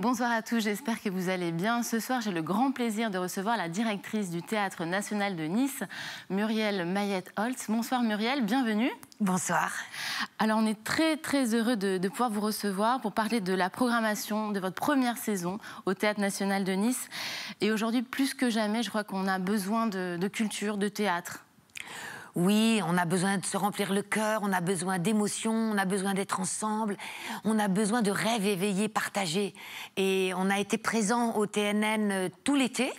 Bonsoir à tous, j'espère que vous allez bien. Ce soir, j'ai le grand plaisir de recevoir la directrice du Théâtre National de Nice, Muriel Mayet-Holtz. Bonsoir Muriel, bienvenue. Bonsoir. Alors on est très heureux de pouvoir vous recevoir pour parler de la programmation de votre première saison au Théâtre National de Nice. Et aujourd'hui, plus que jamais, je crois qu'on a besoin de culture, de théâtre. Oui, on a besoin de se remplir le cœur, on a besoin d'émotions, on a besoin d'être ensemble, on a besoin de rêves éveillés, partagés. Et on a été présents au TNN tout l'été,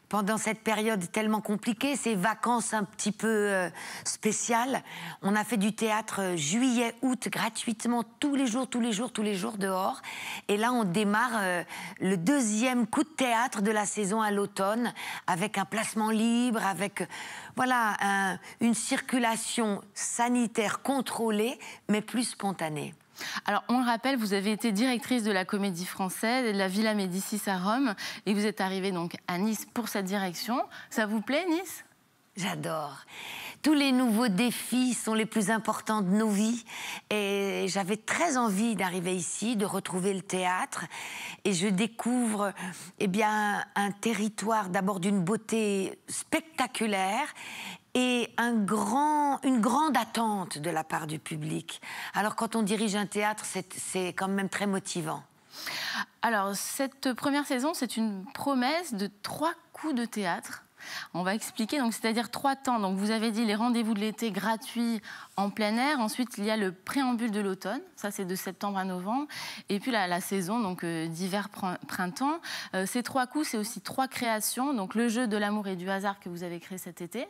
pendant cette période tellement compliquée, ces vacances un petit peu spéciales. On a fait du théâtre juillet, août, gratuitement, tous les jours dehors. Et là, on démarre le deuxième coup de théâtre de la saison à l'automne, avec un placement libre, avec voilà, une circulation sanitaire contrôlée, mais plus spontanée. Alors, on le rappelle, vous avez été directrice de la Comédie Française et de la Villa Médicis à Rome, et vous êtes arrivée donc à Nice pour cette direction. Ça vous plaît, Nice ? J'adore. Tous les nouveaux défis sont les plus importants de nos vies, et j'avais très envie d'arriver ici, de retrouver le théâtre, et je découvre un territoire d'abord d'une beauté spectaculaire, et une grande attente de la part du public. Alors quand on dirige un théâtre, c'est quand même très motivant. Alors cette première saison, c'est une promesse de 3 coups de théâtre. On va expliquer, donc c'est-à-dire 3 temps. Donc vous avez dit les rendez-vous de l'été gratuits en plein air. Ensuite, il y a le préambule de l'automne. Ça, c'est de septembre à novembre. Et puis la saison, donc d'hiver-printemps. Ces 3 coups, c'est aussi 3 créations. Donc le jeu de l'amour et du hasard que vous avez créé cet été.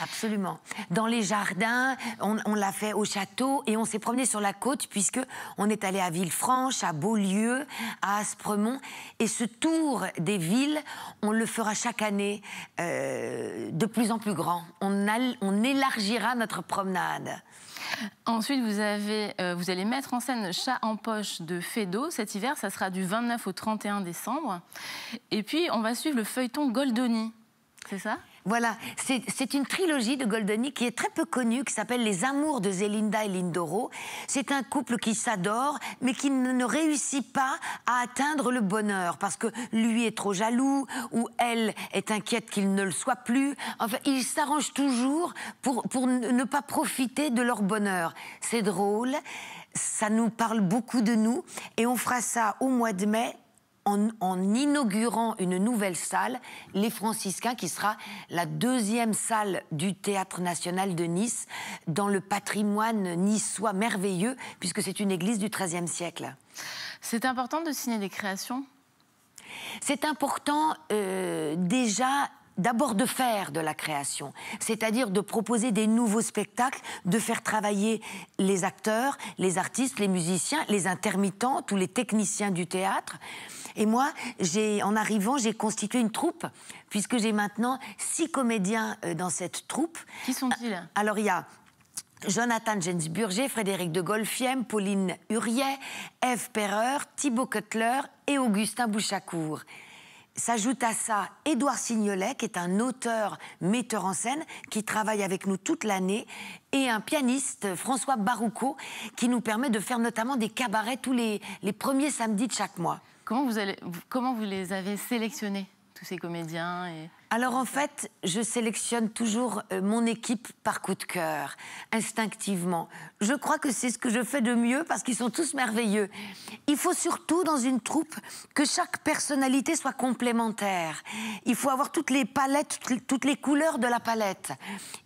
Absolument. Dans les jardins, on l'a fait au château et on s'est promené sur la côte puisque on est allé à Villefranche, à Beaulieu, à Aspremont. Et ce tour des villes, on le fera chaque année de plus en plus grand. On élargira notre promenade. Ensuite, vous allez mettre en scène Chat en poche de Feydeau. Cet hiver, ça sera du 29 au 31 décembre. Et puis, on va suivre le feuilleton Goldoni. C'est ça ? Voilà, c'est une trilogie de Goldoni qui est très peu connue, qui s'appelle Les Amours de Zélinda et Lindoro. C'est un couple qui s'adore, mais qui ne réussit pas à atteindre le bonheur, parce que lui est trop jaloux, ou elle est inquiète qu'il ne le soit plus. Enfin, ils s'arrangent toujours pour ne pas profiter de leur bonheur. C'est drôle, ça nous parle beaucoup de nous, et on fera ça au mois de mai, en inaugurant une nouvelle salle, les Franciscains, qui sera la 2e salle du Théâtre National de Nice, dans le patrimoine niçois merveilleux, puisque c'est une église du XIIIe siècle. C'est important de signer des créations ? C'est important déjà... D'abord de faire de la création, c'est-à-dire de proposer des nouveaux spectacles, de faire travailler les acteurs, les artistes, les musiciens, les intermittents, tous les techniciens du théâtre. Et moi, en arrivant, j'ai constitué une troupe, puisque j'ai maintenant 6 comédiens dans cette troupe. Qui sont-ils ? Alors, il y a Jonathan Gensburger, Frédéric de Golfiem, Pauline Huriet, Ève Perreur, Thibaut Cutler et Augustin Bouchacourt. S'ajoute à ça Édouard Signolet, qui est un auteur, metteur en scène, qui travaille avec nous toute l'année, et un pianiste, François Barouco, qui nous permet de faire notamment des cabarets tous les premiers samedis de chaque mois. Comment vous les avez sélectionnés, tous ces comédiens Alors en fait, je sélectionne toujours mon équipe par coup de cœur, instinctivement. Je crois que c'est ce que je fais de mieux parce qu'ils sont tous merveilleux. Il faut surtout, dans une troupe, que chaque personnalité soit complémentaire. Il faut avoir toutes les palettes, toutes les couleurs de la palette.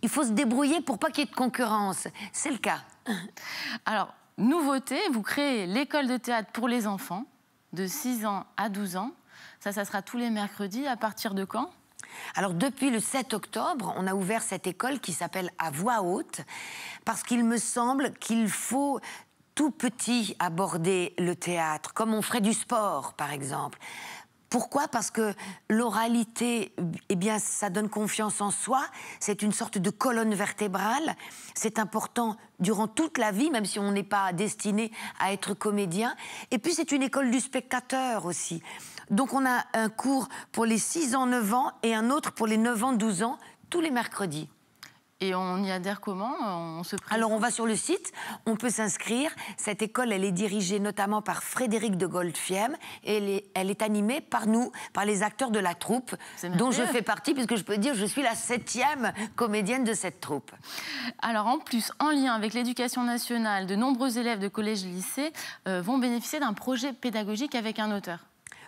Il faut se débrouiller pour pas qu'il y ait de concurrence. C'est le cas. Alors, nouveauté, vous créez l'école de théâtre pour les enfants, de 6 ans à 12 ans. Ça sera tous les mercredis. À partir de quand ? Alors, depuis le 7 octobre, on a ouvert cette école qui s'appelle À voix haute, parce qu'il me semble qu'il faut tout petit aborder le théâtre, comme on ferait du sport, par exemple. Pourquoi ? Parce que l'oralité, ça donne confiance en soi, c'est une sorte de colonne vertébrale, c'est important durant toute la vie, même si on n'est pas destiné à être comédien. Et puis c'est une école du spectateur aussi. Donc on a un cours pour les 6 ans, 9 ans et un autre pour les 9 ans, 12 ans, tous les mercredis. Et on y adhère comment? On se présente? Alors, on va sur le site, on peut s'inscrire. Cette école, elle est dirigée notamment par Frédéric de Goldfiem et elle est animée par nous, par les acteurs de la troupe, dont je fais partie, puisque je peux dire que je suis la 7e comédienne de cette troupe. Alors, en plus, en lien avec l'éducation nationale, de nombreux élèves de collège et lycée vont bénéficier d'un projet pédagogique avec un auteur.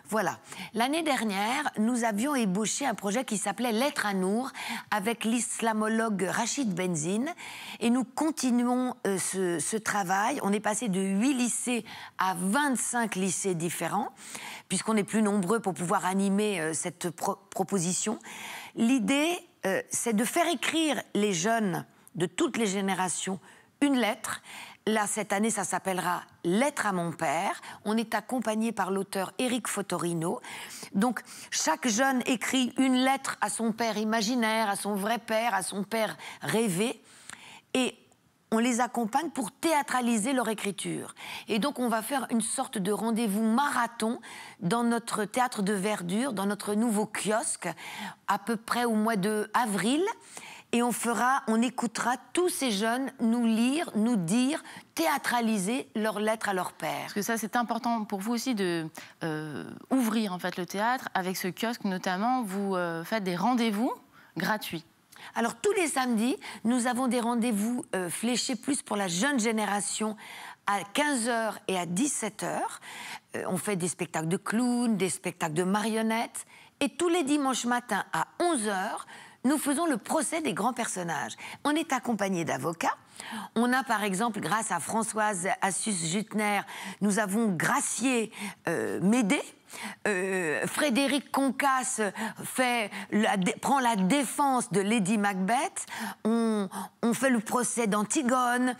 Voilà. L'année dernière, nous avions ébauché un projet qui s'appelait Lettres à Nour avec l'islamologue Rachid Benzine et nous continuons ce travail. On est passé de 8 lycées à 25 lycées différents puisqu'on est plus nombreux pour pouvoir animer cette proposition. L'idée, c'est de faire écrire les jeunes de toutes les générations une lettre. Là, cette année, ça s'appellera « Lettre à mon père ». On est accompagné par l'auteur Éric Fotorino. Donc, chaque jeune écrit une lettre à son père imaginaire, à son vrai père, à son père rêvé. Et on les accompagne pour théâtraliser leur écriture. Et donc, on va faire une sorte de rendez-vous marathon dans notre théâtre de Verdure, dans notre nouveau kiosque, à peu près au mois d'avril. Et on écoutera tous ces jeunes nous lire, nous dire, théâtraliser leurs lettres à leur père. Parce que ça, c'est important pour vous aussi de ouvrir en fait le théâtre. Avec ce kiosque notamment, vous faites des rendez-vous gratuits. Alors, tous les samedis, nous avons des rendez-vous fléchés plus pour la jeune génération à 15h et à 17h. On fait des spectacles de clowns, des spectacles de marionnettes. Et tous les dimanches matins à 11h, nous faisons le procès des grands personnages. On est accompagné d'avocats. On a, par exemple, grâce à Françoise Assus-Jutner, nous avons gracié Médée. Frédéric Concasse prend la défense de Lady Macbeth. On fait le procès d'Antigone,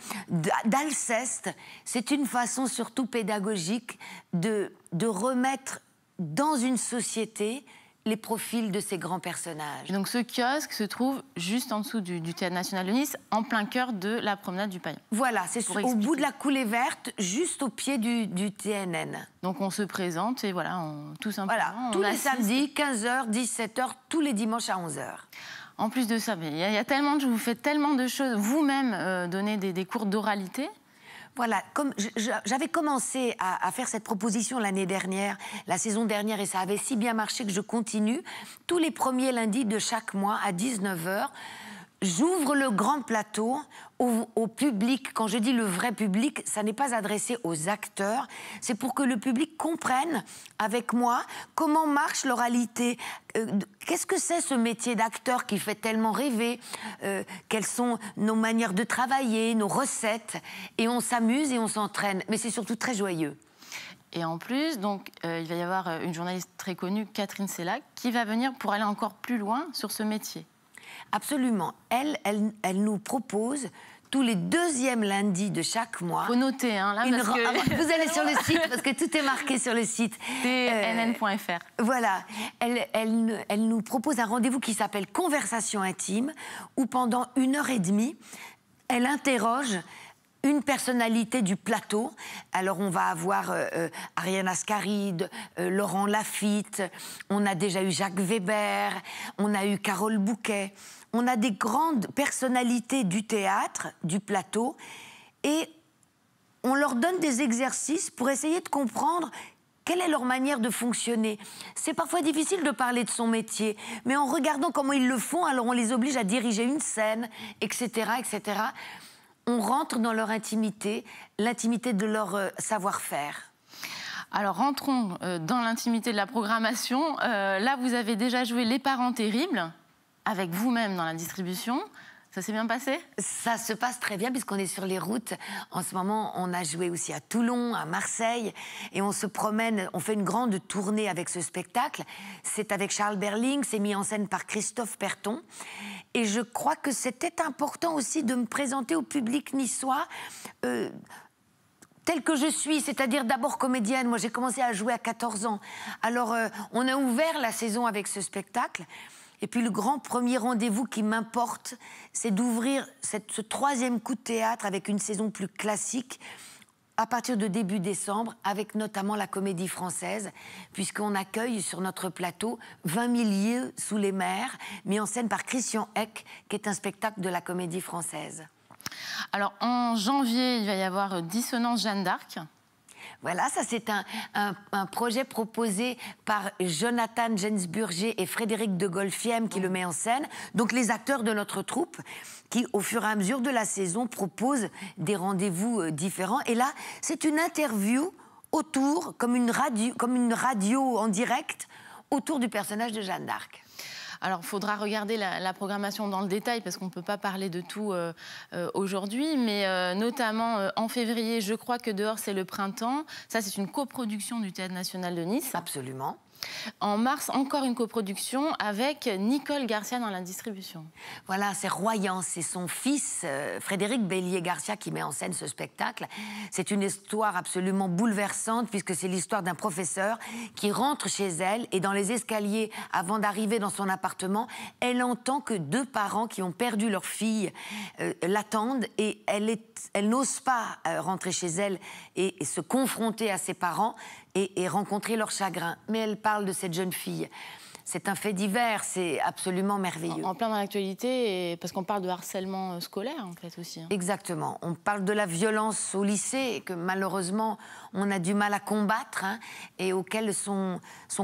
d'Alceste. C'est une façon surtout pédagogique de remettre dans une société les profils de ces grands personnages. Et donc ce kiosque se trouve juste en dessous du Théâtre National de Nice, en plein cœur de la promenade du Paillon. Voilà, c'est au bout de la coulée verte, juste au pied du TNN. Donc on se présente et voilà, tout simplement... Voilà, tous les samedis, 15h, 17h, tous les dimanches à 11h. En plus de ça, il y a tellement vous faites tellement de choses, vous-même donnez des cours d'oralité. Voilà, comme j'avais commencé à faire cette proposition l'année dernière, la saison dernière, et ça avait si bien marché que je continue. Tous les premiers lundis de chaque mois à 19h, j'ouvre le grand plateau au public. Quand je dis le vrai public, ça n'est pas adressé aux acteurs, c'est pour que le public comprenne avec moi comment marche l'oralité. Qu'est-ce que c'est ce métier d'acteur qui fait tellement rêver, quelles sont nos manières de travailler, nos recettes, et on s'amuse et on s'entraîne, mais c'est surtout très joyeux. Et en plus, donc, il va y avoir une journaliste très connue, Catherine Sellac, qui va venir pour aller encore plus loin sur ce métier. Absolument. Elle nous propose tous les deuxièmes lundis de chaque mois. Faut noter, hein, là, parce que... Vous allez sur le site, parce que tout est marqué sur le site. tnn.fr. Voilà. Elle nous propose un rendez-vous qui s'appelle Conversation intime, où pendant 1h30, elle interroge une personnalité du plateau. Alors, on va avoir Ariane Ascaride, Laurent Lafitte, on a déjà eu Jacques Weber, on a eu Carole Bouquet. On a des grandes personnalités du théâtre, du plateau, et on leur donne des exercices pour essayer de comprendre quelle est leur manière de fonctionner. C'est parfois difficile de parler de son métier, mais en regardant comment ils le font, alors on les oblige à diriger une scène, etc., etc., on rentre dans leur intimité, l'intimité de leur savoir-faire. Alors, rentrons dans l'intimité de la programmation. Là, vous avez déjà joué Les Parents Terribles, avec vous-même dans la distribution. Ça s'est bien passé? Ça se passe très bien, puisqu'on est sur les routes. En ce moment, on a joué aussi à Toulon, à Marseille, et on se promène, on fait une grande tournée avec ce spectacle. C'est avec Charles Berling, c'est mis en scène par Christophe Perton. Et je crois que c'était important aussi de me présenter au public niçois telle que je suis, c'est-à-dire d'abord comédienne. Moi, j'ai commencé à jouer à 14 ans. Alors, on a ouvert la saison avec ce spectacle. Et puis, le grand premier rendez-vous qui m'importe, c'est d'ouvrir ce troisième coup de théâtre avec une saison plus classique, à partir de début décembre, avec notamment la Comédie Française, puisqu'on accueille sur notre plateau 20 000 lieues sous les mers, mis en scène par Christian Eck, qui est un spectacle de la Comédie Française. Alors, en janvier, il va y avoir Dissonance Jeanne d'Arc. Voilà, ça c'est un projet proposé par Jonathan Gensburger et Frédéric de Golfiem qui le met en scène. Donc les acteurs de notre troupe qui, au fur et à mesure de la saison, proposent des rendez-vous différents. Et là, c'est une interview autour, comme une radio en direct, autour du personnage de Jeanne d'Arc. Alors, il faudra regarder la programmation dans le détail parce qu'on ne peut pas parler de tout aujourd'hui, mais notamment en février, je crois que dehors c'est le printemps. Ça, c'est une coproduction du Théâtre National de Nice. Absolument. En mars, encore une coproduction avec Nicole Garcia dans la distribution. Voilà, c'est Royan, c'est son fils, Frédéric Bélier-Garcia, qui met en scène ce spectacle. C'est une histoire absolument bouleversante, puisque c'est l'histoire d'un professeur qui rentre chez elle, et dans les escaliers, avant d'arriver dans son appartement, elle entend que 2 parents qui ont perdu leur fille l'attendent, et elle n'ose pas rentrer chez elle et se confronter à ses parents, et rencontrer leur chagrin. Mais elle parle de cette jeune fille. C'est un fait divers, c'est absolument merveilleux. En plein dans l'actualité, parce qu'on parle de harcèlement scolaire, en fait, aussi. Exactement. On parle de la violence au lycée, que malheureusement, on a du mal à combattre, et auquel sont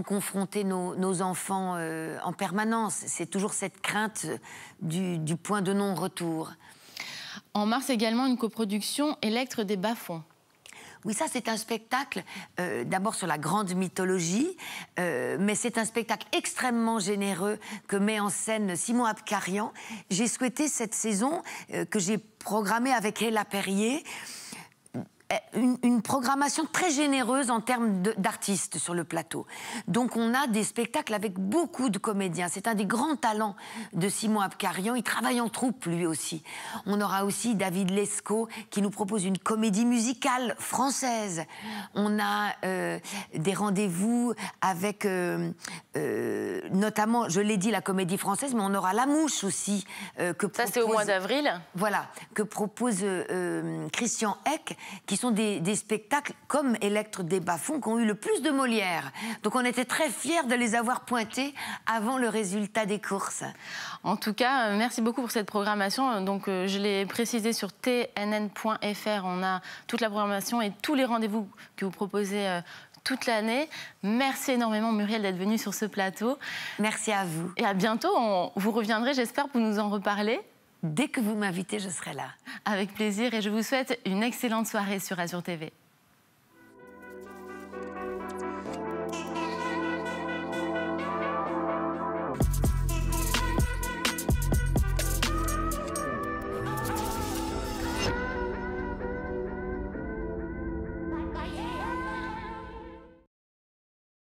confrontés nos enfants en permanence. C'est toujours cette crainte du point de non-retour. En mars, également, une coproduction Electre des bas-fonds. Oui, ça, c'est un spectacle, d'abord sur la grande mythologie, mais c'est un spectacle extrêmement généreux que met en scène Simon Abkarian. J'ai souhaité cette saison, que j'ai programmée avec Ella Perrier, une programmation très généreuse en termes d'artistes sur le plateau. Donc on a des spectacles avec beaucoup de comédiens. C'est un des grands talents de Simon Abkarian. Il travaille en troupe, lui aussi. On aura aussi David Lescaut qui nous propose une comédie musicale française. On a des rendez-vous avec, notamment, je l'ai dit, la Comédie Française, mais on aura La Mouche aussi. Ça, c'est au mois d'avril. Voilà, que propose Christian Eck, qui sont des spectacles comme Electre des bas-fonds qui ont eu le plus de Molière. Donc on était très fiers de les avoir pointés avant le résultat des courses. En tout cas, merci beaucoup pour cette programmation. Donc je l'ai précisé sur tnn.fr. On a toute la programmation et tous les rendez-vous que vous proposez toute l'année. Merci énormément, Muriel, d'être venue sur ce plateau. Merci à vous. Et à bientôt. Vous reviendrez, j'espère, pour nous en reparler. Dès que vous m'invitez, je serai là. Avec plaisir, et je vous souhaite une excellente soirée sur Azur TV.